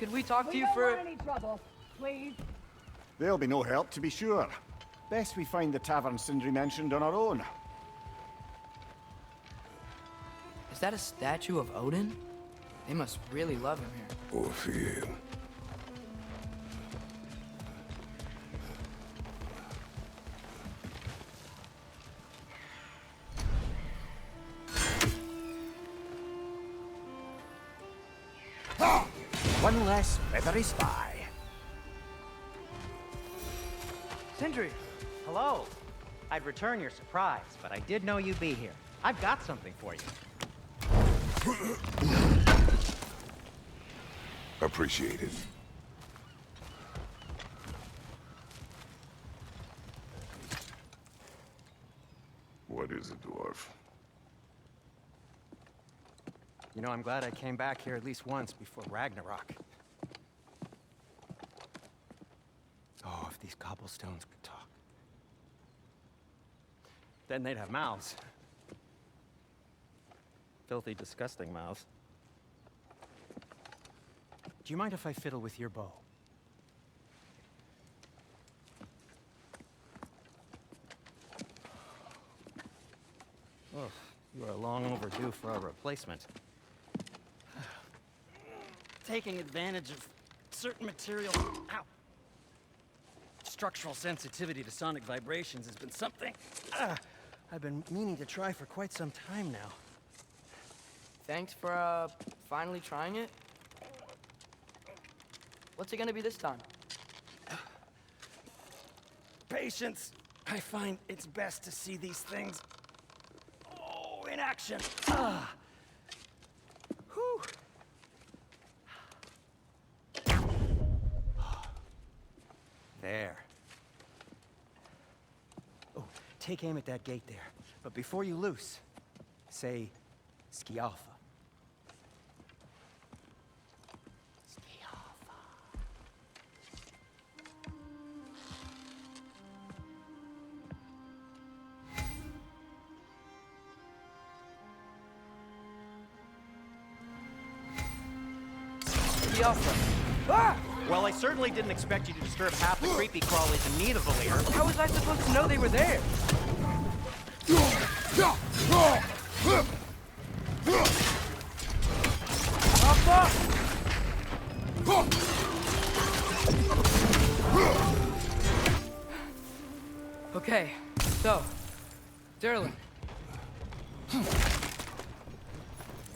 could we talk to you We for... don't want any trouble, please. There'll be no help, to be sure. Best we find the tavern Sindri mentioned on our own. Is that a statue of Odin? They must really love him here. Or fear him. One less feathery spy. Sindri! Hello. I'd return your surprise, but I did know you'd be here. I've got something for you. Appreciate it. What is it, dwarf? You know, I'm glad I came back here at least once before Ragnarok. Oh, if these cobblestones could talk. Then they'd have mouths. Filthy, disgusting mouths. Do you mind if I fiddle with your bow? Oh, you are long overdue for a replacement. Taking advantage of certain material. Ow! Structural sensitivity to sonic vibrations has been something I've been meaning to try for quite some time now. Thanks for, finally trying it. What's it gonna be this time? Patience. I find it's best to see these things, in action. Whew. There. Oh, take aim at that gate there. But before you loose, say, Skialfa. Skialfa. Ah! Well, I certainly didn't expect you to disturb half the creepy crawlies in need of Valir. How was I supposed to know they were there? Okay, so, Durlin.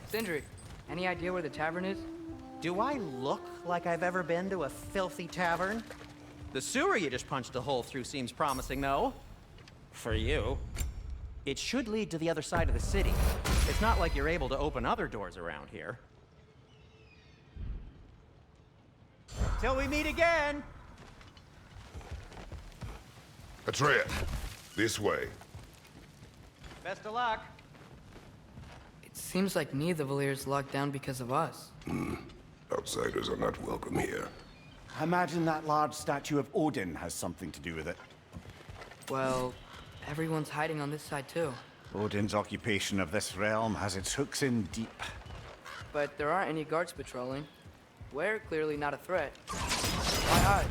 Sindri, any idea where the tavern is? Do I look like I've ever been to a filthy tavern? The sewer you just punched a hole through seems promising, though. For you. It should lead to the other side of the city. It's not like you're able to open other doors around here. Till we meet again! Atreya, this way. Best of luck. It seems like neither of the Valir's locked down because of us. Outsiders are not welcome here. I imagine that large statue of Odin has something to do with it. Well, everyone's hiding on this side too. Odin's occupation of this realm has its hooks in deep. But there aren't any guards patrolling. We're clearly not a threat. Why hide?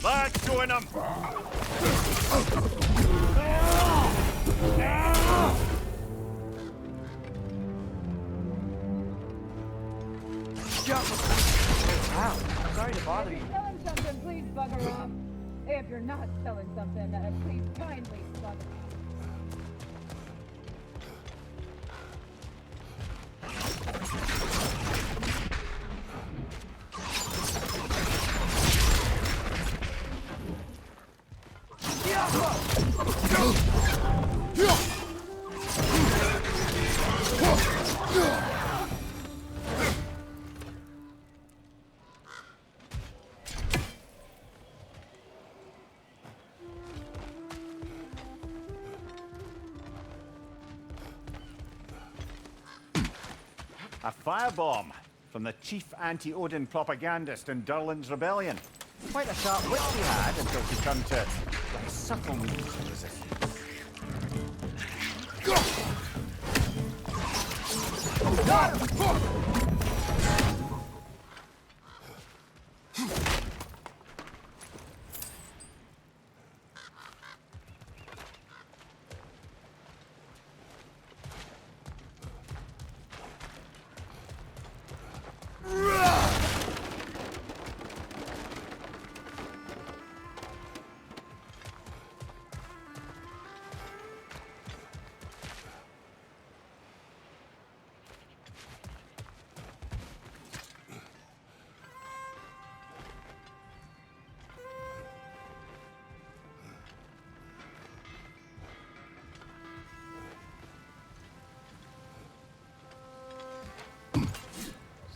Let's join them! Wow, sorry to bother If you. you're selling something, please bugger off. If you're not selling something, please kindly bugger off. A firebomb from the chief anti-Odin propagandist in Durlin's rebellion. Quite a sharp wit he had until he turned to subtle means of resistance.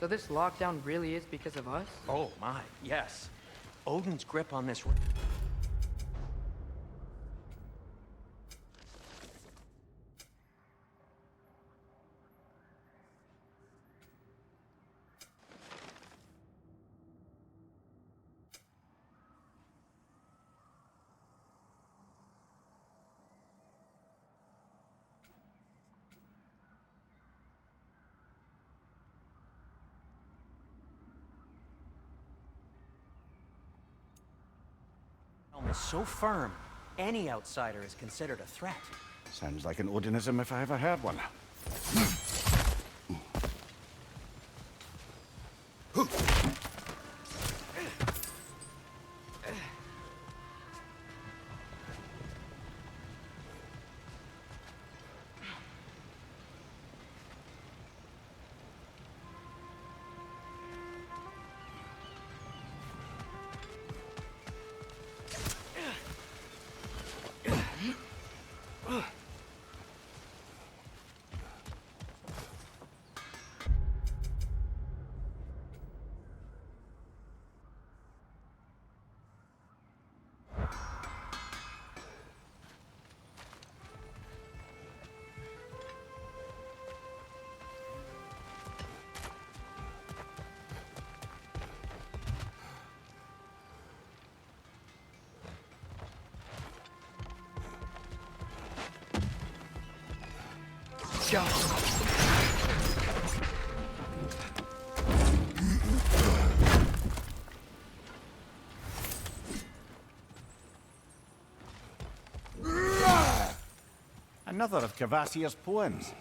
So this lockdown really is because of us? Oh my, yes. Odin's grip on this... is so firm, any outsider is considered a threat. Sounds like an Odinism if I ever heard one. Another of Cavassier's poems.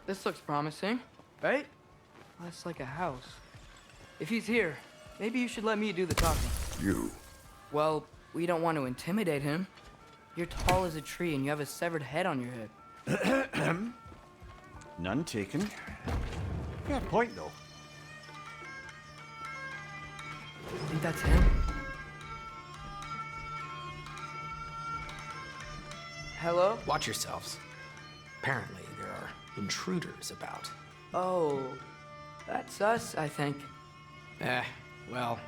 This looks promising. right? That's like a house. If he's here, maybe you should let me do the talking. You. Well, we don't want to intimidate him. You're tall as a tree and you have a severed head on your head. None taken. Fair point, though. I think that's him. Hello? Watch yourselves. Apparently, there are intruders about. Oh, that's us, I think. Well,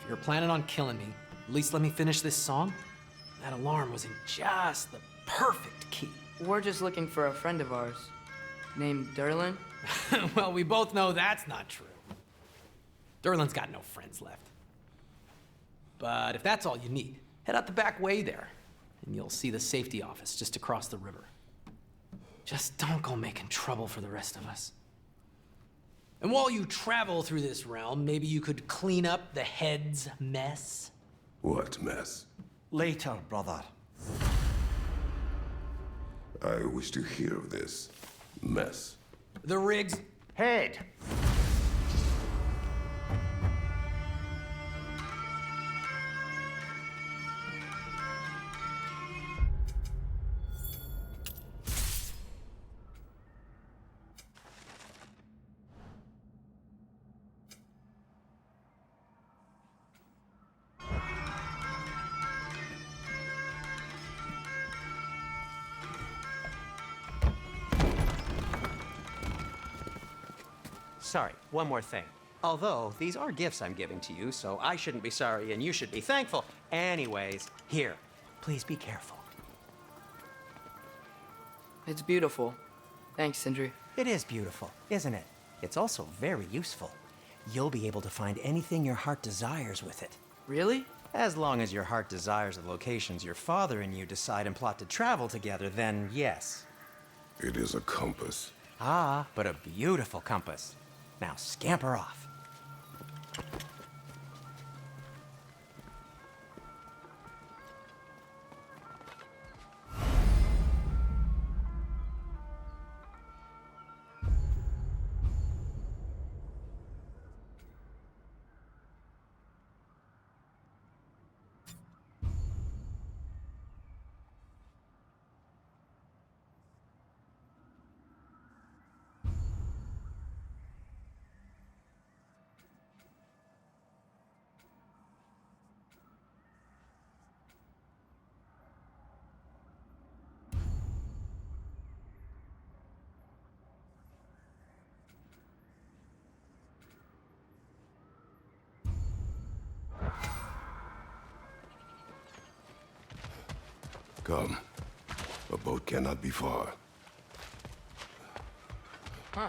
if you're planning on killing me, at least let me finish this song. That alarm was in just the perfect key. We're just looking for a friend of ours named Derlin. Well, we both know that's not true. Derlin's got no friends left. But if that's all you need, head out the back way there, and you'll see the safety office just across the river. Just don't go making trouble for the rest of us. And while you travel through this realm, maybe you could clean up the head's mess? What mess? Later, brother. I wish to hear of this mess. The rigs. Head! Sorry, one more thing. Although, these are gifts I'm giving to you, so I shouldn't be sorry and you should be thankful. Anyways, here, please be careful. It's beautiful. Thanks, Sindri. It is beautiful, isn't it? It's also very useful. You'll be able to find anything your heart desires with it. Really? As long as your heart desires the locations your father and you decide and plot to travel together, then yes. It is a compass. Ah, but a beautiful compass. Now scamper off. Come. A boat cannot be far. Huh.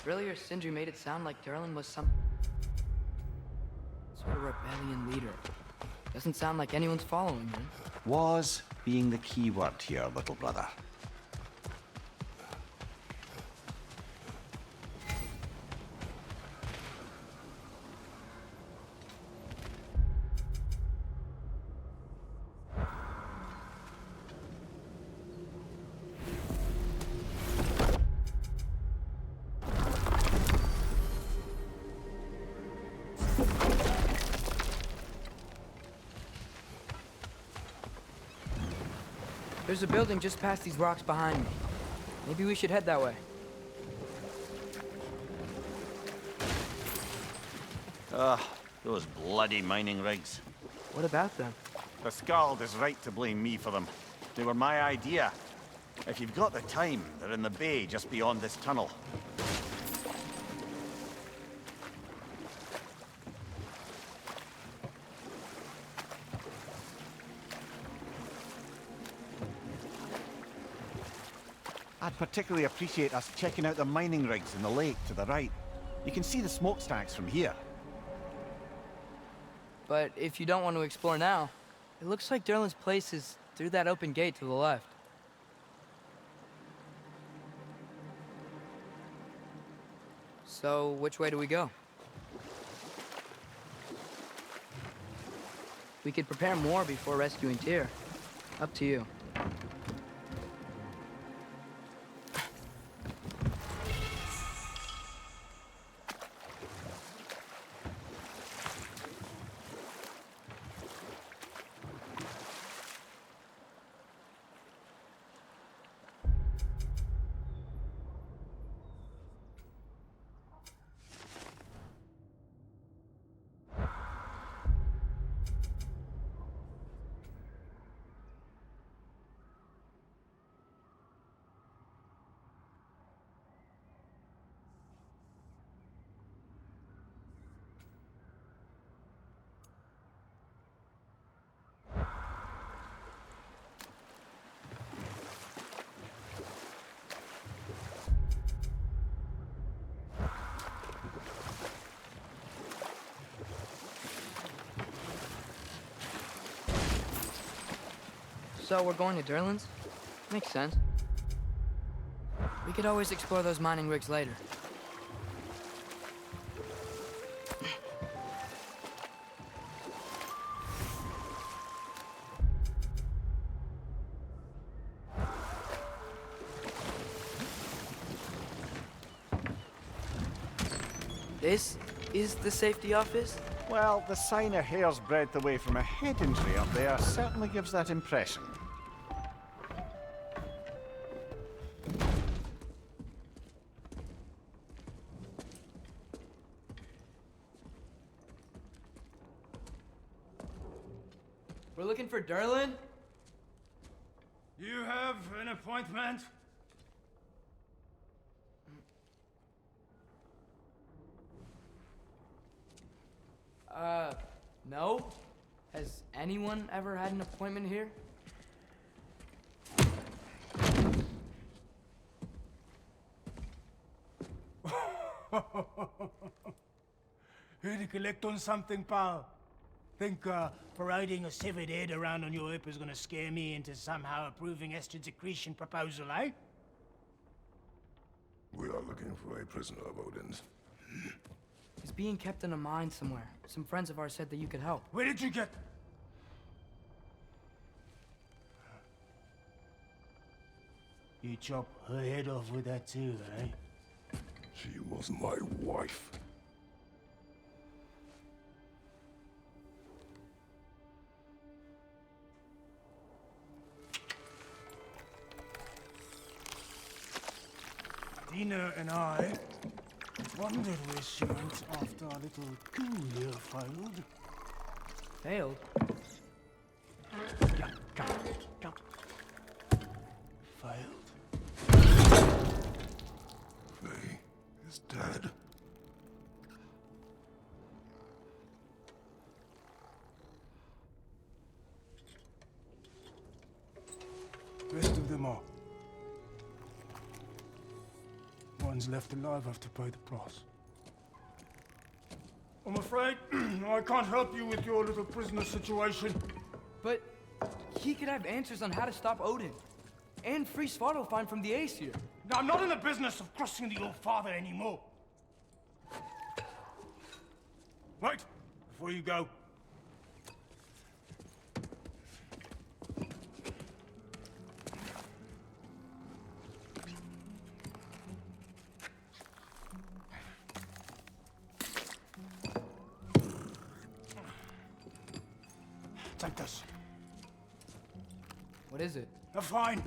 Earlier, Sindri made it sound like Derlin was some sort of rebellion leader. Doesn't sound like anyone's following him. Was being the key word here, little brother. There's a building just past these rocks behind me. Maybe we should head that way. Those bloody mining rigs. What about them? The Skald is right to blame me for them. They were my idea. If you've got the time, they're in the bay just beyond this tunnel. I'd particularly appreciate us checking out the mining rigs in the lake to the right. You can see the smokestacks from here. But if you don't want to explore now, it looks like Derlin's place is through that open gate to the left. So, which way do we go? We could prepare more before rescuing Tyr. Up to you. So we're going to Durlin's? Makes sense. We could always explore those mining rigs later. This is the safety office? Well, the sign a hair's breadth away from a head injury up there certainly gives that impression. We're looking for Durlin? You have an appointment? No. Has anyone ever had an appointment here? Here to collect on something, pal? Think parading a severed head around on your hip is gonna scare me into somehow approving Estrid's accretion proposal, eh? We are looking for a prisoner of Odin's. He's being kept in a mine somewhere. Some friends of ours said that you could help. Where did you get... You chop her head off with that too, eh? She was my wife. Dina and I wondered where she went after our little coup here failed. Failed? Come. Failed. Faye is dead. Rest of them are. One's left alive have to pay the price. I'm afraid I can't help you with your little prisoner situation. But he could have answers on how to stop Odin. And free Svartalfheim from the Aesir. Now, I'm not in the business of crossing the old father anymore. Wait, before you go. Take this. What is it? A fine.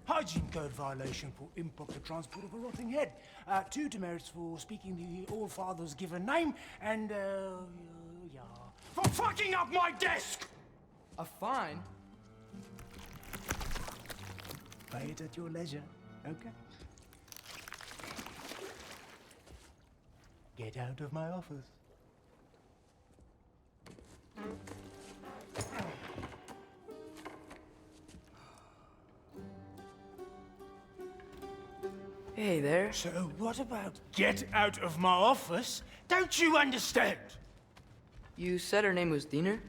Hygiene code violation for improper transport of a rotting head. 2 demerits for speaking the All Father's given name, and, yeah. For fucking up my desk! A fine? Pay it at your leisure, okay? Get out of my office. Hey there. So what about get out of my office? Don't you understand? You said her name was Diener?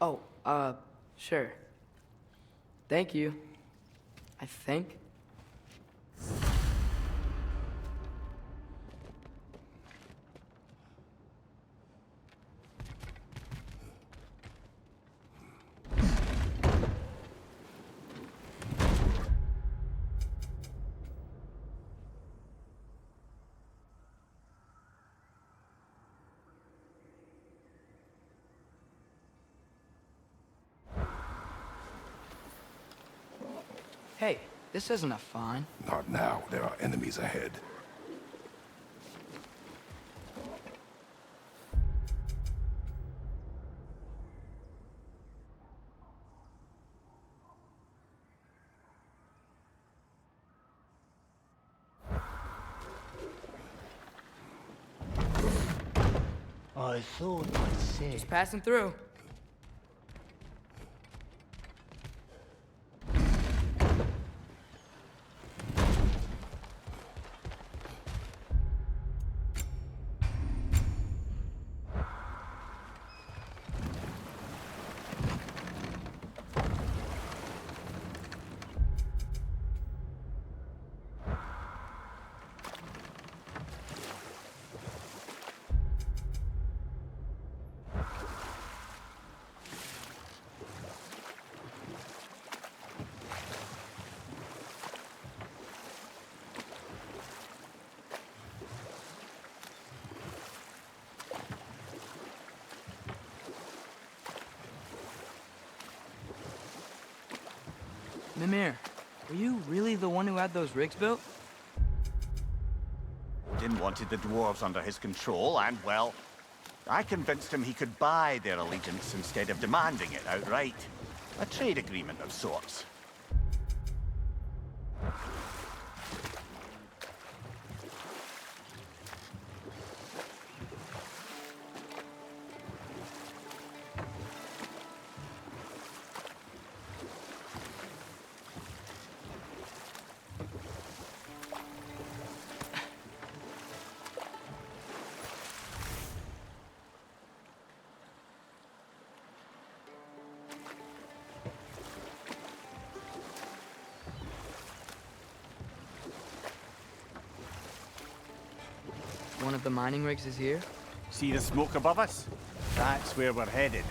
Oh, sure. Thank you. I think. Hey, this isn't a fine. Not now. There are enemies ahead. I thought I said... Just passing through. Mimir, were you really the one who had those rigs built? Odin wanted the dwarves under his control, and, well, I convinced him he could buy their allegiance instead of demanding it outright. A trade agreement of sorts. One of the mining rigs is here? See the smoke above us? That's where we're headed.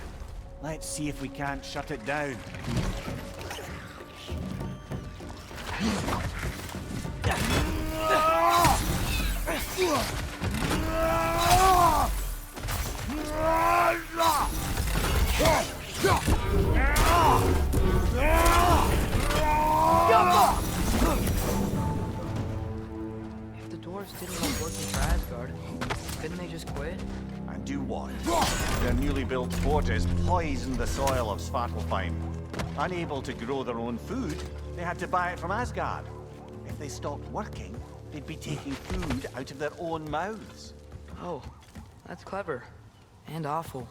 Let's see if we can't shut it down. If the dwarves didn't like working for Asgard, couldn't they just quit? And do what? Their newly built forges poisoned the soil of Svartalfheim. Unable to grow their own food, they had to buy it from Asgard. If they stopped working, they'd be taking food out of their own mouths. Oh, that's clever. And awful.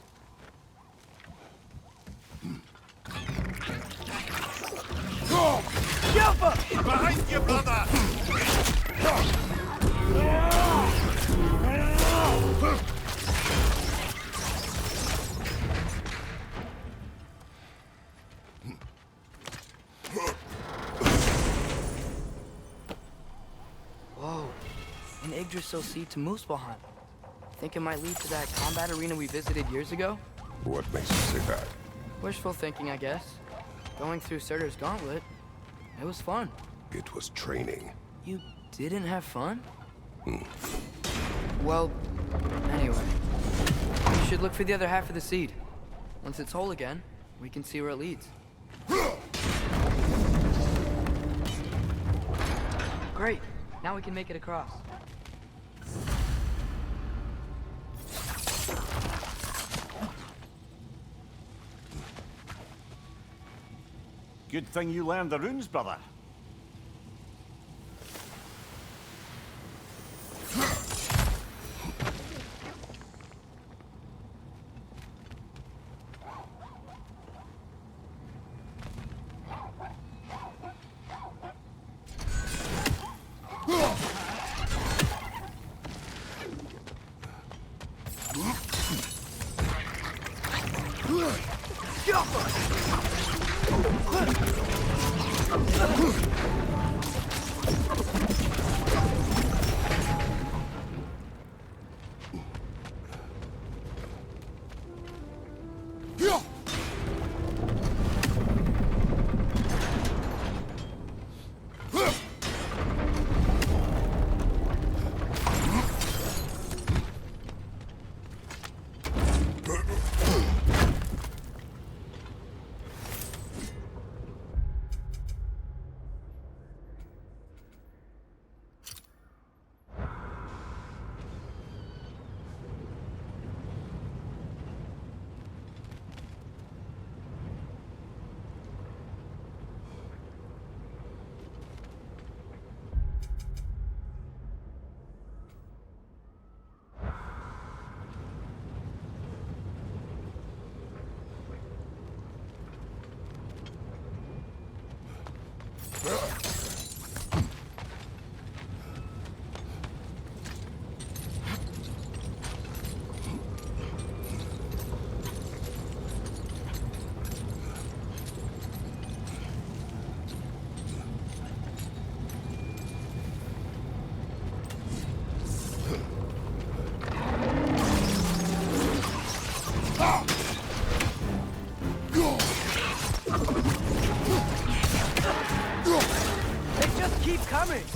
Behind you, brother! Whoa, an Yggdrasil seed to Muspelheim. Think it might lead to that combat arena we visited years ago? What makes you say that? Wishful thinking, I guess. Going through Surtur's gauntlet, it was fun. It was training. You didn't have fun? Well, anyway. We should look for the other half of the seed. Once it's whole again, we can see where it leads. Great. Now we can make it across. Good thing you learned the runes, brother.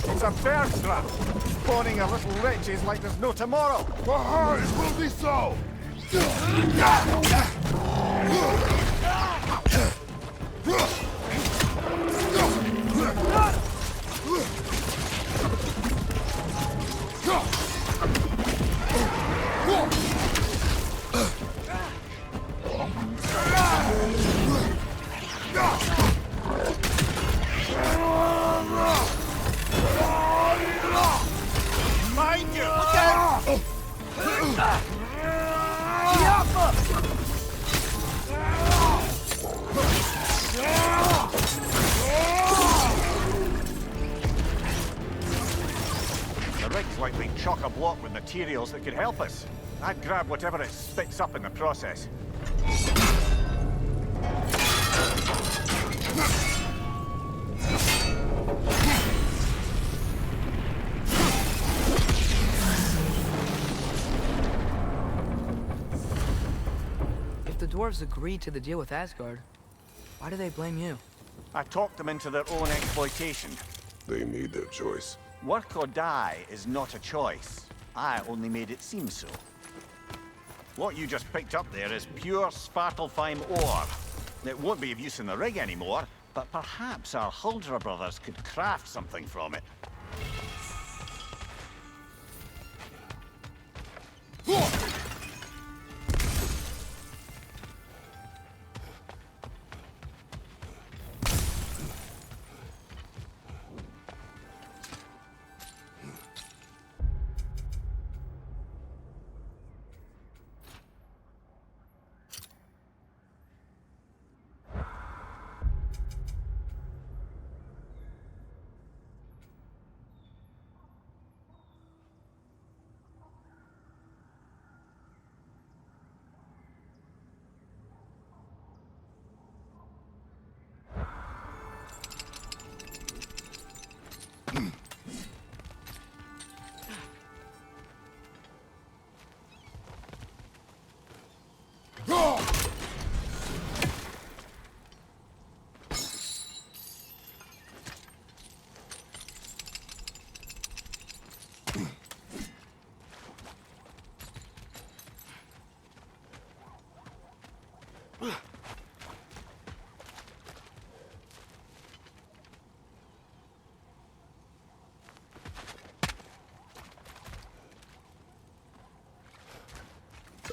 It's a bear trap, spawning a little wretches like there's no tomorrow. It will be so! block with materials that could help us. I'd grab whatever it spits up in the process. If the dwarves agreed to the deal with Asgard, why do they blame you? I talked them into their own exploitation. They made their choice. Work or die is not a choice. I only made it seem so. What you just picked up there is pure Svartalfheim ore. It won't be of use in the rig anymore, but perhaps our Huldra brothers could craft something from it.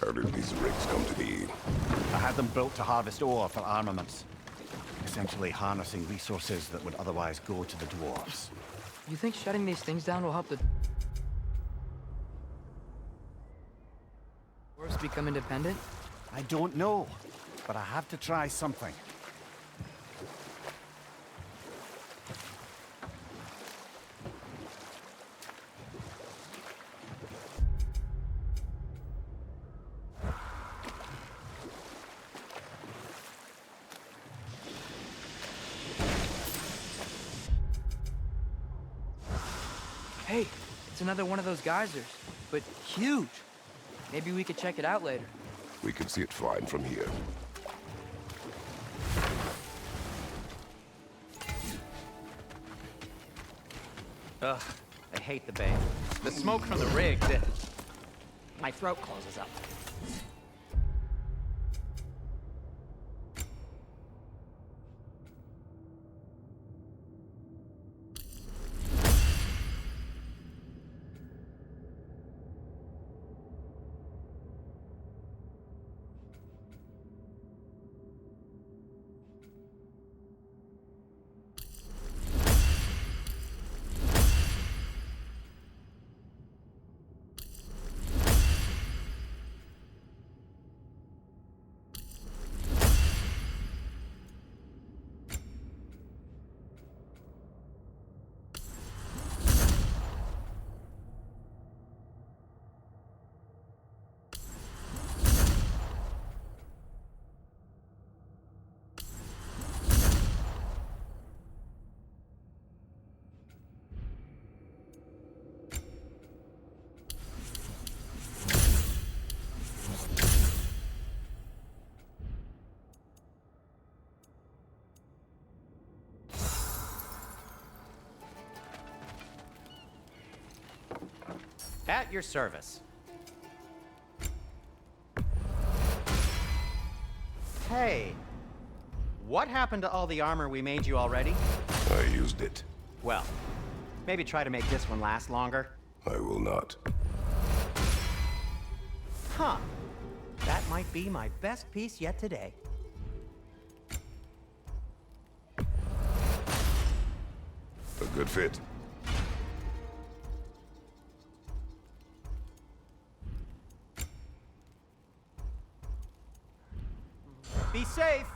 How did these rigs come to be? I had them built to harvest ore for armaments. Essentially harnessing resources that would otherwise go to the dwarves. You think shutting these things down will help the dwarves become independent? I don't know, but I have to try something. Hey, it's another one of those geysers, but huge. Maybe we could check it out later. We can see it fine from here. Ugh, I hate the bay. The smoke from the rig, my throat closes up. At your service. Hey, what happened to all the armor we made you already? I used it. Well, maybe try to make this one last longer. I will not. Huh. That might be my best piece yet today. A good fit. Be safe!